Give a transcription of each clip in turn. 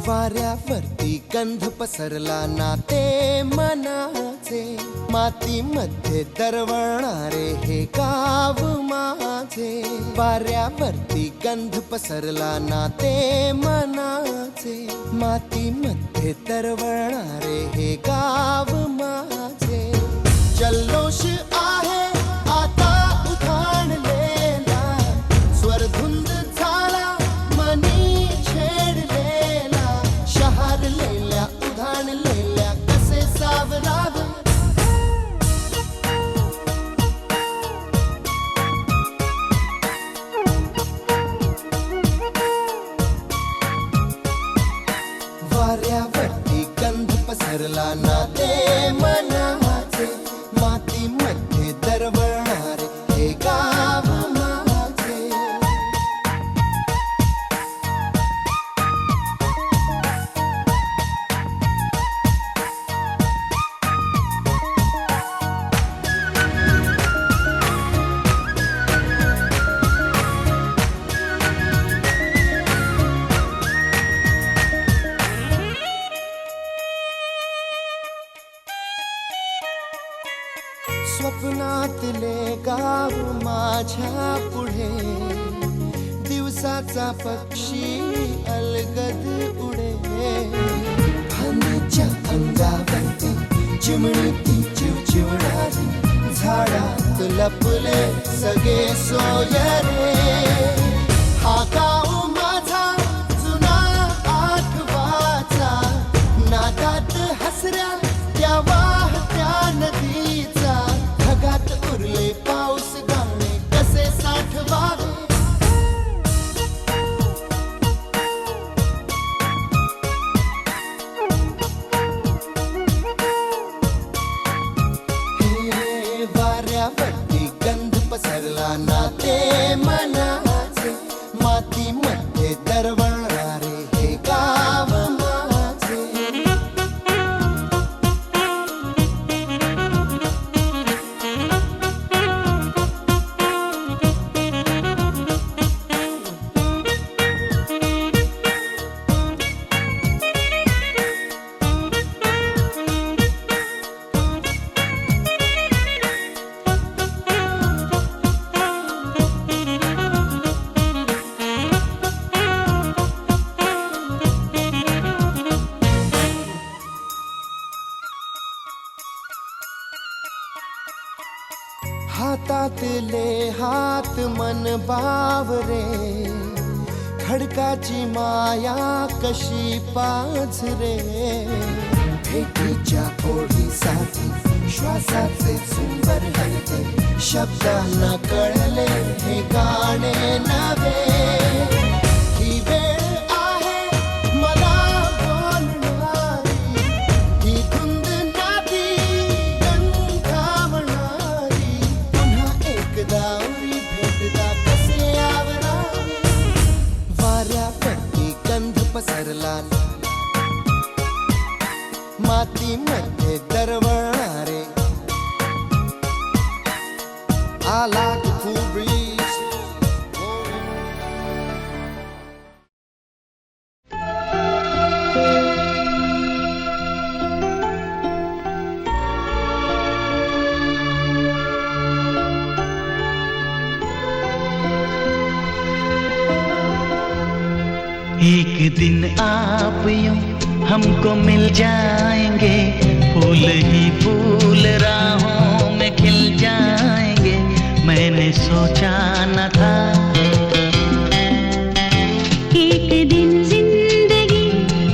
वाऱ्यावरती गंध पसरला नाते मनाचे, मातीमध्ये दरवळणारे हे गाव माझे. वाऱ्यावरती गंध पसरला नाते मनाचे, मातीमध्ये दरवळणारे हे गाव माझे. जल्लोष आहे आता उधाणलेला, स्वरधुंद झाला मनी छेडलेला. शहारलेल्या उधाणलेल्या कसे सावरावे. वाऱ्यावरती गंध पसरला नाते मनाचे, मातीमध्ये दरवळणारे हे गाव माझे. स्वप्नातले गाव माझ्या पुढे, दिवसाचा पक्षी अलगद उडे. फांदीच्या अंगावरती चिमणीती चिवचिवणारी, झाडात लपले सगळे सोयरे. हा गाव माझा जुना आठवाचा, नादात हसऱ्या त्या वाहत्या नदीचा. ढगात उरले पाऊस गाणे कसे साठवावे. हे वाऱ्यावरती गंध पसरला नाते मनाचे, मातीमध्ये दरवळणारे हे गाव माझे. हातातले हात मन बावरे, खडकाची माया कशी पाझरे. भेटीच्या ओढीसाठी श्वासाचे झुंबर हलते, शब्दांना कळले हे गाणे नवे. ही वेळ आहे मला बोलणारी, ही धुंद नादी गंधावणारी. पुन्हा एकदा उरी भेटदा कसे आवरावे. वाऱ्यावरती गंध पसरला, मातीमध्ये दरवळणारे. I like the cool breeze. एक दिन आप यूं हमको मिल जाएंगे, फूल ही फूल राहों में खिल जाएंगे. मैंने सोचा न था एक दिन जिंदगी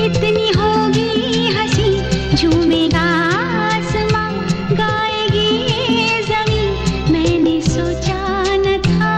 इतनी होगी हंसी, झूमेगा आसमां गाएगी ये ज़मीं. मैंने सोचा न था.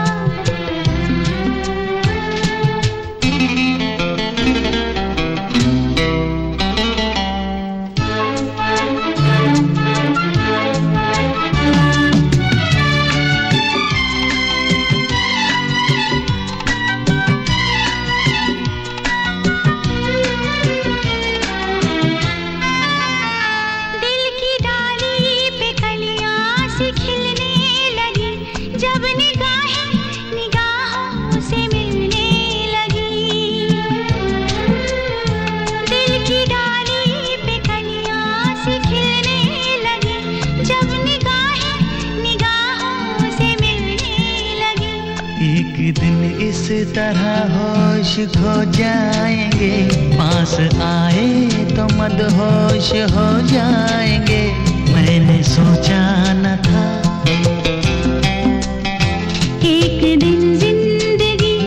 दिल की डाली पे कलियां सी खिलने लगी, जब एक दिन इस तरह होश खो जाएंगे, पास आए तो मदहोश हो जाएंगे। मैंने सोचा न था एक दिन जिंदगी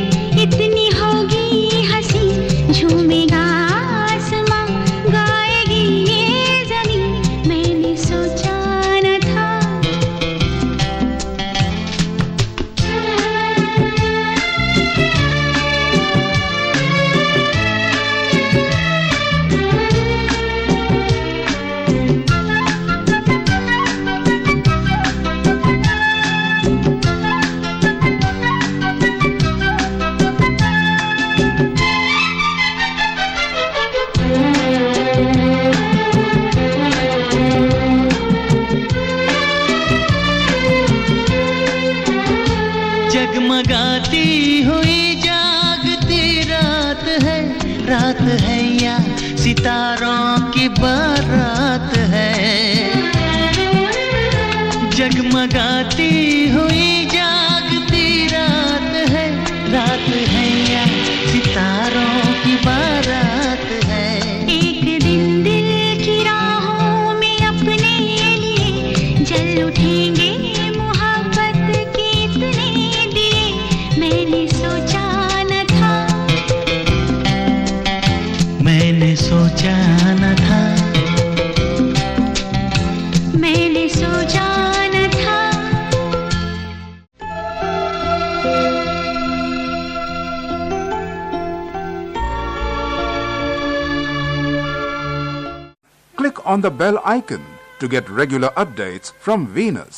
इतनी होगी हंसी, झूमेगा आसमां, गाएगी ये ज़मीं। मैंने सोचा न था। जगमगाती हुई जागती रात है, रात है या सितारों की बारात है। जगमगाती हुई जागती रात है, रात है या सितारों की बारात है। एक दिन दिल की राहों में अपने लिए जल उठेंगे मोहब्बत के इतने दिए। मैंने सोचा न था। मैंने सोचा न था। मैंने सोचा न था। Click on the bell icon to get regular updates from Venus.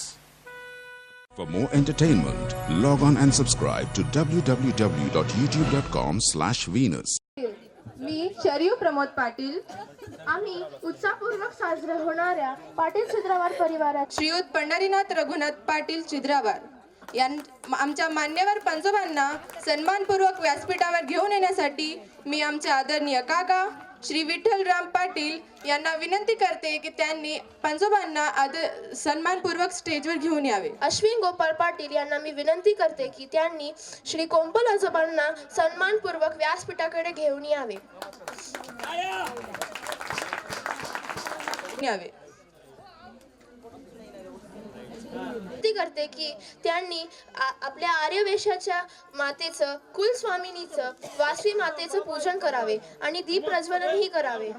For more entertainment, log on and subscribe to www.youtube.com/Venus. मी शरीव प्रमोद पाटील. आम्ही उत्साहपूर्वक साजऱ्या होणाऱ्या पाटील चिद्रावार परिवारात श्रीयुत पंढरीनाथ रघुनाथ पाटील चिद्रावार आमच्या मान्यवर पंजोबांना सन्मानपूर्वक व्यासपीठावर घेऊन येण्यासाठी मी आमचे आदरणीय काका श्री विठ्ठलराम पाटील यांना विनंती करते की त्यांनी पंजोबांना सन्मानपूर्वक स्टेजवर घेऊन यावे. अश्विन गोपाळ पाटील यांना मी विनंती करते की त्यांनी श्री कोंपल आजोबांना सन्मानपूर्वक व्यासपीठाकडे घेऊन यावे. विनंती करते की त्यांनी आपल्या आर्यवेशाच्या मातेचं, कुलस्वामिनीचं, वासवी मातेचं पूजन करावे आणि दीप प्रज्वलनही करावे.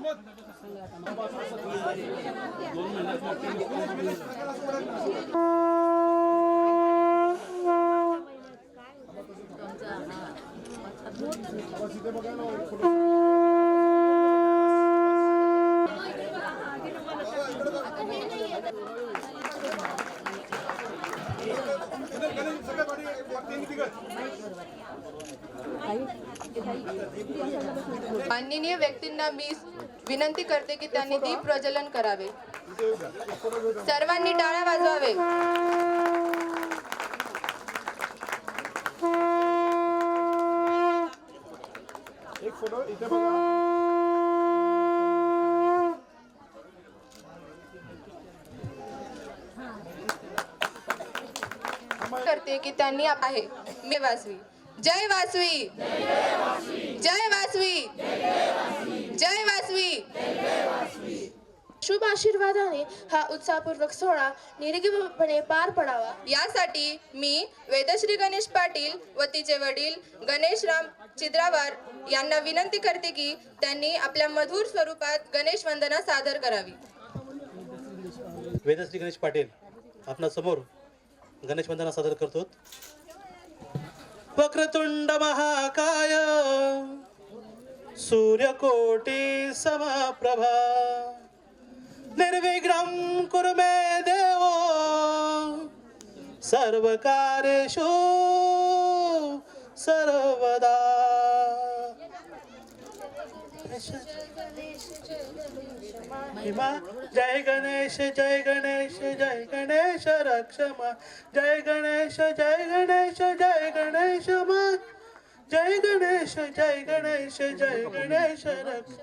माननीय व्यक्तींना मी विनंती करते की त्यांनी दीप प्रज्वलन करावे. सर्वांनी टाळ्या वाजवावे. करते की त्यांनी आहे मी वासवी. जय वासवी, जय वासवी, जय वासवी. शुभ आशीर्वादाने हा उत्साहपूर्वक सोहळा निरोगीपणे पार पडावा यासाठी मी वेदश्री गणेश पाटील व तिचे वडील गणेशराम चिद्रावार यांना विनंती करते की त्यांनी आपल्या मधुर स्वरूपात गणेश वंदना सादर करावी. वेदश्री गणेश पाटील आपणा समोर गणेश वंदना सादर करतो. वक्रतुंड महाकाय सूर्यकोटी समप्रभा निर्विघ्नं कुरु मे देव सर्वकार्येषु सर्वदा. जय गणेश जय गणेश जय गणेश रक्षमा. जय गणेश जय गणेश जय गणेश मा. जय गणेश जय गणेश जय गणेश रक्ष.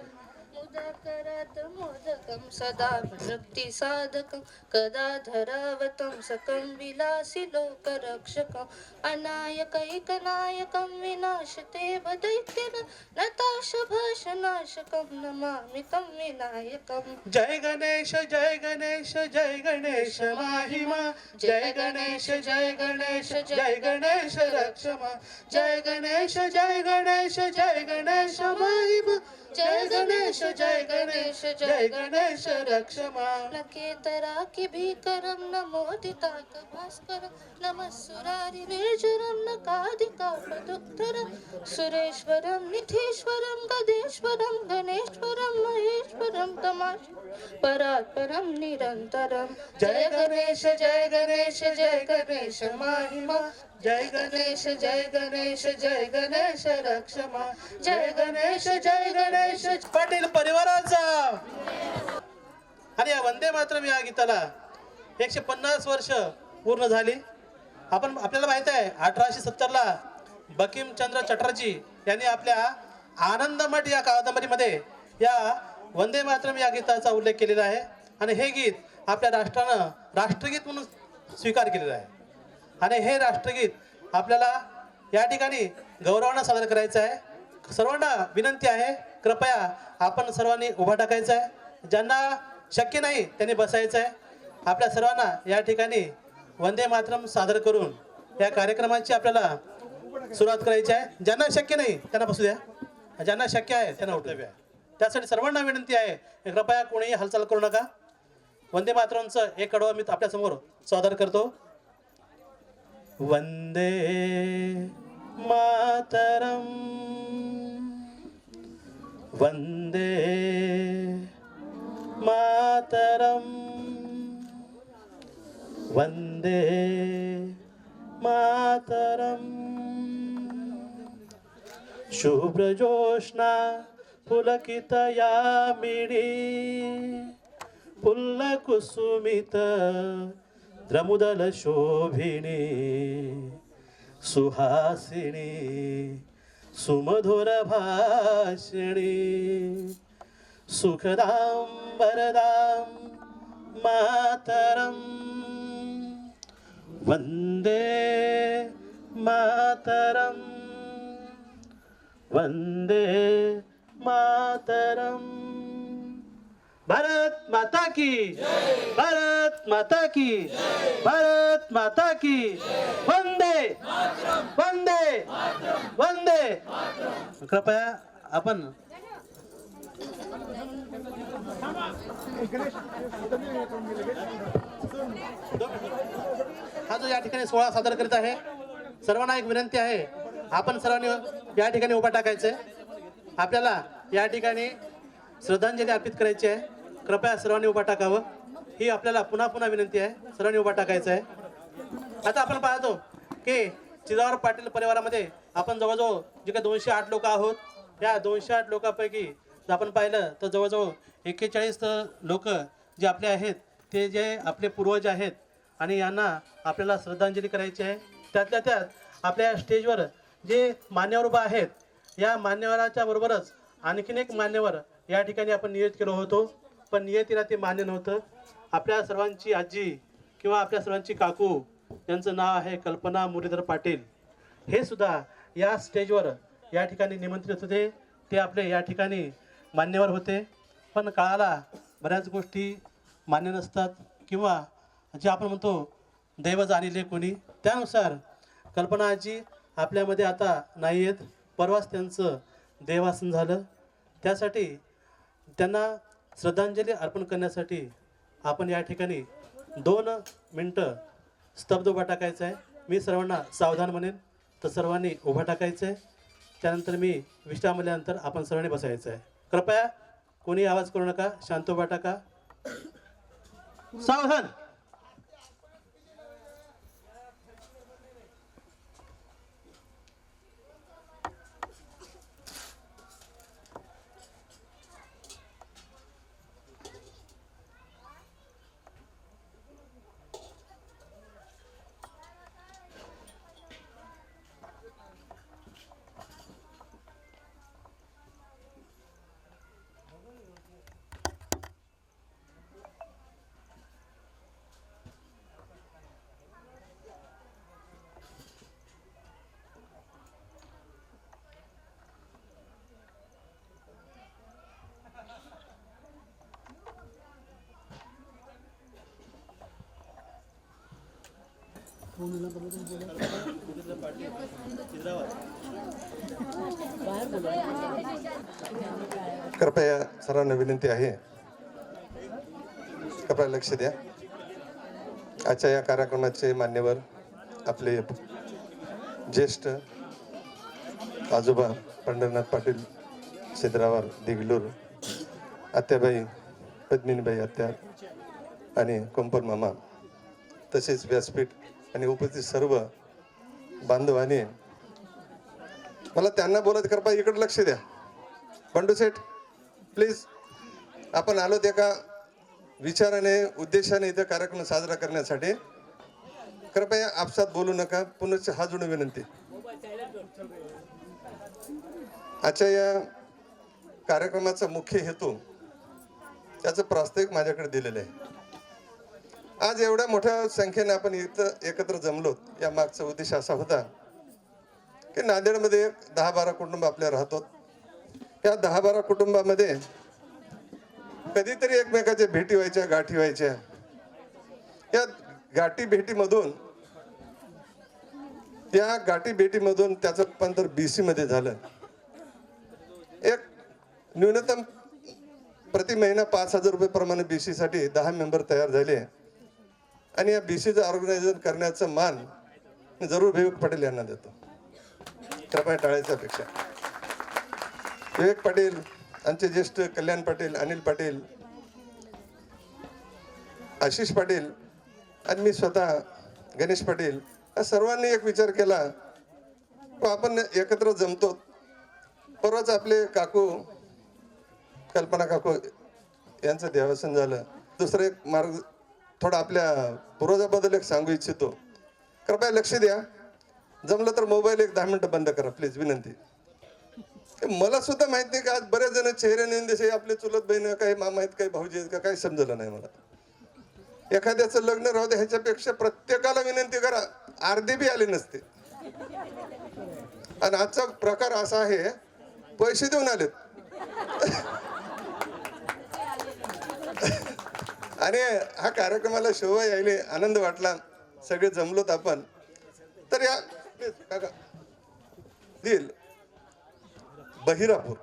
सुधाकरात् मोदकं सदा भक्ति साधकं कदा धरावतं सकं विलासि लोकरक्षकम् अनायकैकनायकं विनाशते वदैत्यन नताशभाषनाशकं नमामि तं विनायकम् जय गणेश जय गणेश जय गणेश महिमा जय गणेश जय गणेश जय गणेश रक्षमा जय गणेश जय गणेश जय गणेश महिमा जय गणेश जय गणेश जय गणेश रक्षमा नकेतरा कि भीकरं नमोदिताक भास्करं नमः सुरारि निर्जरं नकादिकापदुत्तरं सुरेश्वरं निधीश्वरं गदेश्वरं गणेश्वरं महेश्वरं तमाश परात्परं निरन्तरं जय गणेश जय गणेश जय गणेश महिमा जय गणेश जय गणेश जय गणेश रक्षमा जय गणेश जय गणेश पाटील परिवाराचा आणि या वंदे मातरम या गीताला 150 वर्ष पूर्ण झाली. आपल्याला माहित आहे 1870 ला बंकिमचंद्र चटर्जी यांनी आपल्या आनंदमठ या कादंबरीमध्ये या वंदे मातरम या गीताचा उल्लेख केलेला आहे आणि हे गीत आपल्या राष्ट्रानं राष्ट्रगीत म्हणून स्वीकार केलेलं आहे आणि हे राष्ट्रगीत आपल्याला या ठिकाणी गौरवानं सादर करायचं आहे. सर्वांना विनंती आहे कृपया आपण सर्वांनी उभा टाकायचं आहे. ज्यांना शक्य नाही त्यांनी बसायचं आहे. आपल्या सर्वांना या ठिकाणी वंदे मातरम सादर करून या कार्यक्रमाची आपल्याला सुरुवात करायची आहे. ज्यांना शक्य नाही त्यांना बसू द्या, ज्यांना शक्य आहे त्यांना उठू द्या. त्यासाठी सर्वांना विनंती आहे कृपया कोणीही हालचाल करू नका. वंदे मातरमचं एक कडवं मी आपल्यासमोर सादर करतो. वंदे मातरम वंदे मातरम वंदे मातरम. शुभ्रजोष्णा पुलकित यामिनी पुल्लकुसुमित द्रमुदल शोभिनी सुहासिनी सुमधुर भाषिणी सुखदां वरदां मातरं वंदे मातरं वंदे मातरं. भारत माता की भारत माता की भारत माता की वंदे वंदे वंदे. कृपया आपण हा जो या ठिकाणी सोहळा सादर करीत आहे सर्वांना एक विनंती आहे आपण सर्वांनी या ठिकाणी उभा टाकायचं आहे. आपल्याला या ठिकाणी श्रद्धांजली अर्पित करायची आहे. कृपया सर्वांनी उभा टाकावं ही आपल्याला पुन्हा पुन्हा विनंती आहे. सर्वांनी उभा टाकायचं आहे. आता आपण पाहतो की चिदावर पाटील परिवारामध्ये आपण जवळजवळ जे काही 208 लोक आहोत. या 208 लोकांपैकी जर आपण पाहिलं तर जवळजवळ 41 लोक जे आपले आहेत ते जे आपले पूर्वज आहेत आणि यांना आपल्याला श्रद्धांजली करायची आहे. त्यातल्या त्यात आपल्या स्टेजवर जे मान्यवर उभा आहेत या मान्यवराच्या बरोबरच आणखीन एक मान्यवर या ठिकाणी आपण नियत केलं होतो पण नियतीला ते मान्य नव्हतं. आपल्या सर्वांची आजी किंवा आपल्या सर्वांची काकू यांचं नाव आहे कल्पना मुरलीधर पाटील. हे सुद्धा या स्टेजवर या ठिकाणी निमंत्रित होते. ते आपले या ठिकाणी मान्यवर होते पण काळाला बऱ्याच गोष्टी मान्य नसतात किंवा जे आपण म्हणतो दैव जाणिले कोणी. त्यानुसार कल्पना आजी आपल्यामध्ये आता नाही आहेत. परवाच त्यांचं देवासन झालं. त्यासाठी त्यांना श्रद्धांजली अर्पण करण्यासाठी आपण या ठिकाणी 2 मिनटं स्तब्ध उभा टाकायचं आहे. मी सर्वांना सावधान म्हणेन तर सर्वांनी उभा टाकायचं आहे. त्यानंतर मी विश्राम आल्यानंतर आपण सर्वांनी बसायचं आहे. कृपया कोणी आवाज करू नका, शांत उभा टाका. सावधान. कृपया सर्वांना विनंती आहे, कृपया लक्ष द्या. आजच्या या कार्यक्रमाचे मान्यवर आपले ज्येष्ठ आजोबा पंढरनाथ पाटील सिद्धरावर देगलूर, आत्याबाई पद्मिनीबाई आत्या आणि कोंपल मामा, तसेच व्यासपीठ आणि उपस्थित सर्व बांधवांनी, मला त्यांना बोलत कृपया इकडे लक्ष द्या. बंडू सेठ प्लीज, आपण आलो एका विचाराने उद्देशाने इथं कार्यक्रम साजरा करण्यासाठी. कृपया आपसात बोलू नका. पुनश्च हा जुनी विनंती. आजच्या या कार्यक्रमाचा मुख्य हेतू, त्याचं प्रास्ताविक माझ्याकडे दिलेलं आहे. आज एवढ्या मोठ्या संख्येने आपण इथं एकत्र जमलो, या मागचा उद्देश असा होता की नांदेडमध्ये 10-12 कुटुंब आपल्या राहतो. या 10-12 कुटुंबामध्ये कधीतरी एकमेकाच्या भेटी व्हायच्या, गाठी व्हायच्या. या गाठी भेटीमधून त्याचं रूपांतर BC मध्ये झालं. एक न्यूनतम प्रति महिना 5,000 रुपये प्रमाणे BC साठी 10 मेंबर तयार झाले. आणि या BCचं ऑर्गनायझेशन करण्याचं मान मी जरूर विवेक पाटील यांना देतो. कृपया टाळायच्या अपेक्षा. विवेक पाटील, आमचे ज्येष्ठ कल्याण पाटील, अनिल पाटील, आशिष पाटील आणि मी स्वतः गणेश पाटील, या सर्वांनी एक विचार केला, आपण एकत्र जमतो. परवाच आपले काकू कल्पना काकू यांचं देवासन झालं. दुसरं एक मार्ग थोडा आपल्या पूर्वजाबद्दल एक सांगू इच्छितो. कृपया लक्ष द्या. जमलं तर मोबाईल एक 10 मिनिटं बंद करा प्लीज, विनंती. मला सुद्धा माहित नाही का आज बरेच जण चेहरे नेंदेशे, आपले चुलत बहीण, काही मामा आहेत, काही भाऊजी आहेत का, काही समजलं नाही मला. एखाद्याचं लग्न राहू दे, ह्याच्यापेक्षा प्रत्येकाला विनंती करा. अर्धे बी आले नसते. आणि आजचा प्रकार असा आहे, पैसे देऊन आलेत. आणि हा कार्यक्रमाला शोभा यायले, आनंद वाटला. सगळे जमलोत आपण. तर या काका दिल बहिरापूर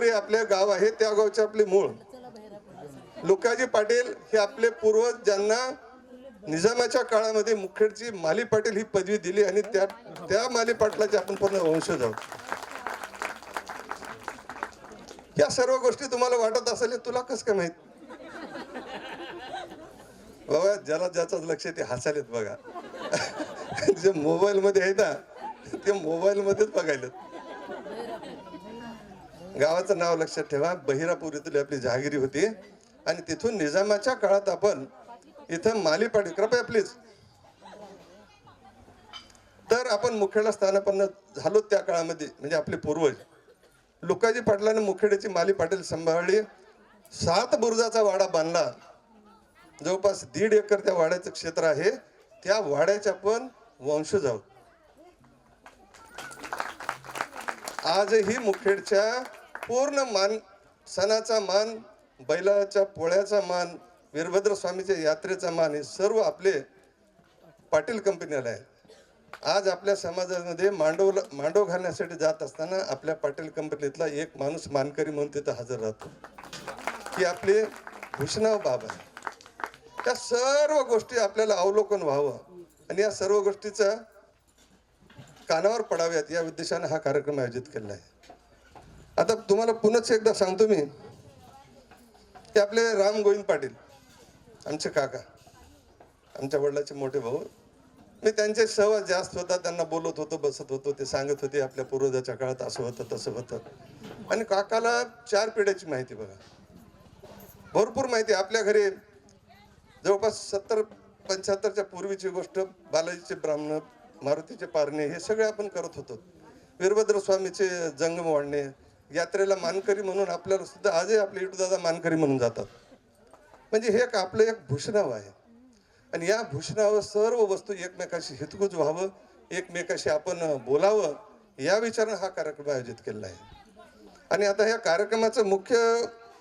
हे आपले गाव आहे. त्या गावचे आपले मूळ लोकाजी पाटील हे आपले पूर्वज, ज्यांना निजामाच्या काळामध्ये मुखेडची माली पाटील ही पदवी दिली. आणि त्या माली पाटलाचे आपण पूर्ण वंशज आहोत. या सर्व गोष्टी तुम्हाला वाटत असेल, तुला कसं काय माहित? बाबा ज्याला ज्याचं लक्ष ते हसायलेत बघा. जे मोबाईल मध्ये आहे ना, ते मोबाईल मध्येच बघायला. गावाचं नाव लक्षात ठेवा. बहिरापूर इथली आपली जहागिरी होती. आणि तिथून निजामाच्या काळात आपण इथं माली पाटील, कृपया प्लीज. तर आपण मुखेडला स्थानापन्न झालो त्या काळामध्ये. म्हणजे आपले पूर्वज लोकाजी पाटलाने मुखेड्याची माली पाटील सांभाळली. 7 बुरुजाचा वाडा बांधला. जवळपास 1.5 एकर त्या वाड्याचं क्षेत्र आहे. त्या वाड्याच्या पण वंशज आहोत. आजही मुखेडच्या पूर्ण मान, सणाचा मान, बैलाच्या पोळ्याचा मान, वीरभद्र स्वामीच्या यात्रेचा मान, हे सर्व आपले पाटील कंपनीला आहे. आज आपल्या समाजामध्ये मांडव घालण्यासाठी जात असताना आपल्या पाटील कंपनीतला एक माणूस मानकरी म्हणून तिथं हजर राहतो. ही आपले भूषणाव बाब आहे. त्या सर्व गोष्टी आपल्याला अवलोकन व्हावं आणि या सर्व गोष्टीचा कानावर पडाव्यात या उद्देशाने हा कार्यक्रम आयोजित केला आहे. आता तुम्हाला पुन्हा एकदा सांगतो मी की आपले राम गोविंद पाटील, आमचे काका, आमच्या वडिलाचे मोठे भाऊ, मी त्यांचे सहवास जास्त होता. त्यांना बोलत होतो, बसत होतो. ते सांगत होते आपल्या पूर्वजाच्या काळात असं होतं, तसं होतं. आणि काकाला 4 पिढ्याची माहिती बघा, भरपूर माहिती. आपल्या घरी जवळपास 70-75च्या पूर्वीची गोष्ट, बालाजीचे ब्राह्मण, मारुतीचे पारणे, हे सगळे आपण करत होतो. वीरभद्र स्वामीचे जंगम वाढणे, यात्रेला मानकरी म्हणून आपल्याला सुद्धा आजही आपले इटूदादा मानकरी म्हणून जातात. म्हणजे हे आपलं एक भूषणाव आहे. आणि या भूषणावर सर्व वस्तू एकमेकाशी हितगुज व्हावं, एकमेकाशी आपण बोलावं, या विचारानं हा कार्यक्रम आयोजित केलेला आहे. आणि आता ह्या कार्यक्रमाचं मुख्य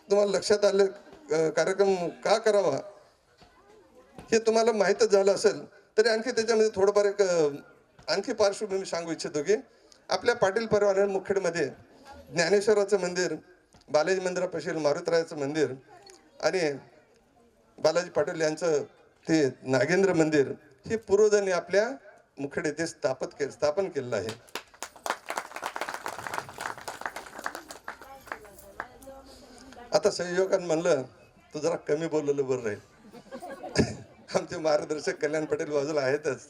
तुम्हाला लक्षात आलं, कार्यक्रम का करावा, हे तुम्हाला माहीतच झालं असेल तरी आणखी त्याच्यामध्ये थोडंफार एक आणखी पार्श्वभूमी सांगू इच्छितो की आपल्या पाटील परिवार मुखेडमध्ये ज्ञानेश्वराचं मंदिर, बालाजी मंदिरापाशी मारुतरायाचं मंदिर आणि बालाजी पाटील यांचं ते नागेंद्र मंदिर हे पूर्वजांनी आपल्या मुखेड येथे स्थापन केलेलं आहे. आता संयोगान म्हणलं तू जरा कमी बोललेलं बरं राहील. आमचे मार्गदर्शक कल्याण पटेल बाजूला आहेतच.